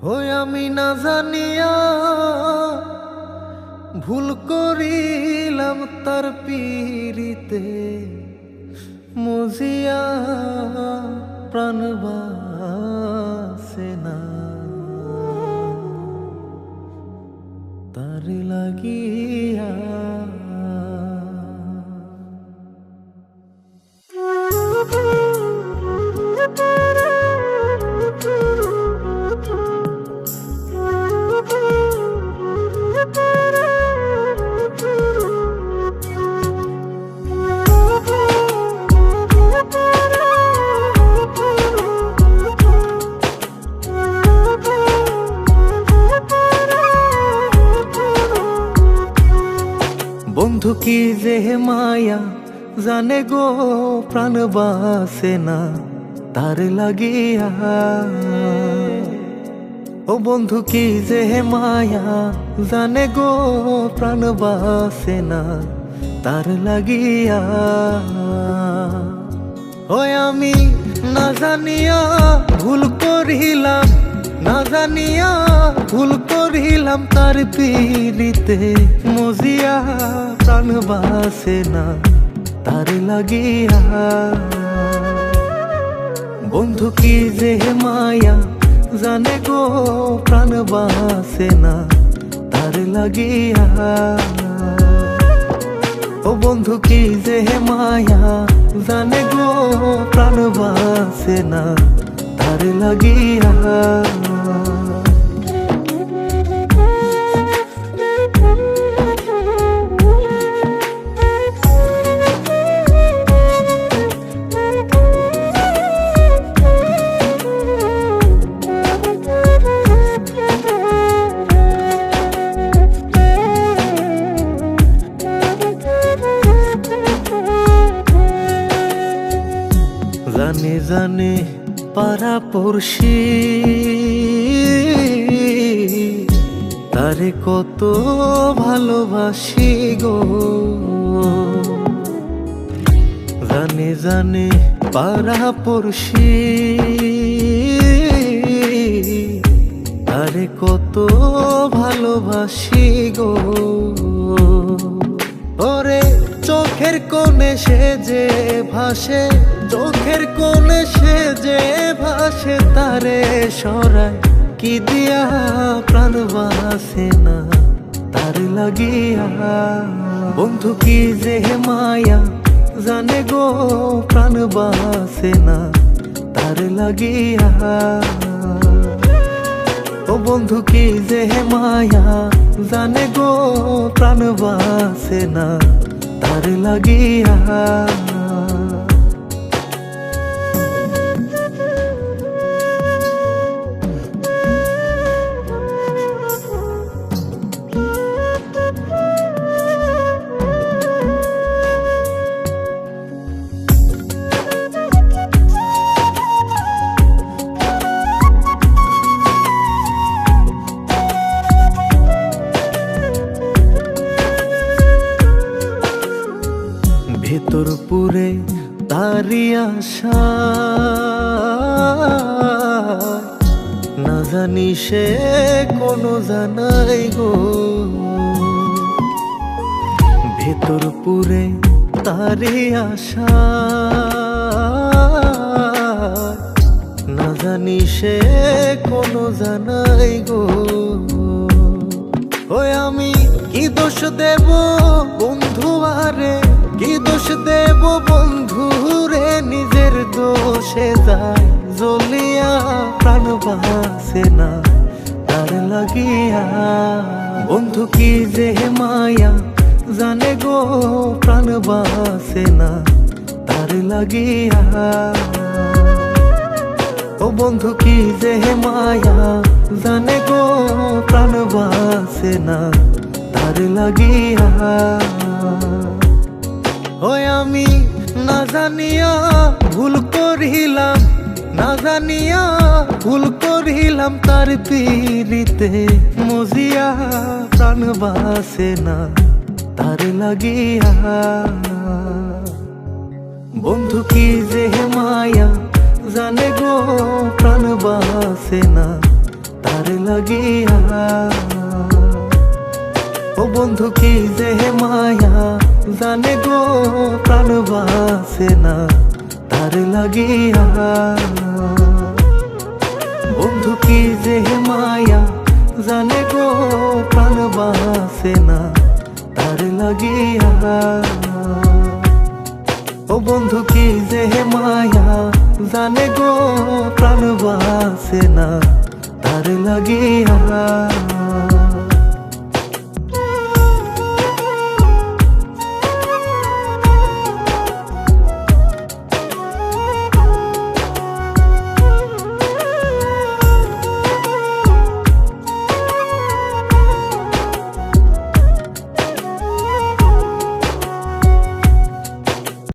হই আমি না জানিয়া ভুল করিলাম তার পীড়িতে মজিয়া প্রাণ বাসে না তার লাগিয়া। বন্ধু কি যে মায়া জানে গো প্রাণ বাসে না তার লাগিয়া। ও বন্ধু কি যে মায়া জানে গো প্রাণ বাসে না তার লাগিয়া। ওই আমি না জানিয়া ভুল করিলাম, না জানিয়া ভুল করিলাম তার পীড়িতে মজিয়া প্রাণ বাসে না তার লাগিয়া। বন্ধু কি যে মায়া জানে গো প্রাণ বাসে না তার লাগিয়া। ও বন্ধু কি যে মায়া জানে গো প্রাণ বাসে না তার লাগিয়া। জানে জানে পাড়া পড়শি তারে কত ভালোবাসি গো। জানে জানে পাড়া পড়শি তারে কত ভালোবাসি গো। ওরে চোখের কোণে সে যে ভাসে, চোখের কোণে সে যে ভাসে তারে সরায় কি দিয়া প্রাণ বাসে না তার লাগিয়া। বন্ধু কি যে মায়া জানে গো প্রাণ বাসে না তার লাগিয়া। ও বন্ধু কি যে মায়া জানে গো প্রাণ বাসে না তার লাগিয়া। ভেতর পুরে তারি আশা না জানি সে কোনো জানাই গো। ভেতর পুরে তারি আশা না জানি সে কোনো জানাই গো। ওই আমি কি দোষ দেব বন্ধু আরে, কি দোষ দেব বন্ধু রে, নিজের দোষে যায় জ্বলিয়া প্রাণ বাসে না তার লাগিয়া। বন্ধু কি যে মায়া জানে গো প্রাণ বাসে না তার লাগিয়া। ও বন্ধু কি যে মায়া জানে গো প্রাণ বাসে না তার লাগিয়া। ওই আমি না জানিয়া ভুল করিলাম, না জানিয়া ভুল করিলাম তার পীড়িতে মজিয়া প্রাণ বাসে না তার লাগিয়া। বন্ধু কি যে মায়া জানে গো প্রাণ বাসে না তার লাগিয়া। ও বন্ধু কি যে মায়া জানে গো প্রাণ বাসে না তার লাগিয়া। বন্ধু কি যে মায়া জানে গো প্রাণ বাসে না তার লাগিয়া। ও বন্ধু কি যে মায়া জানে গো প্রাণ বাসে না তার লাগিয়া।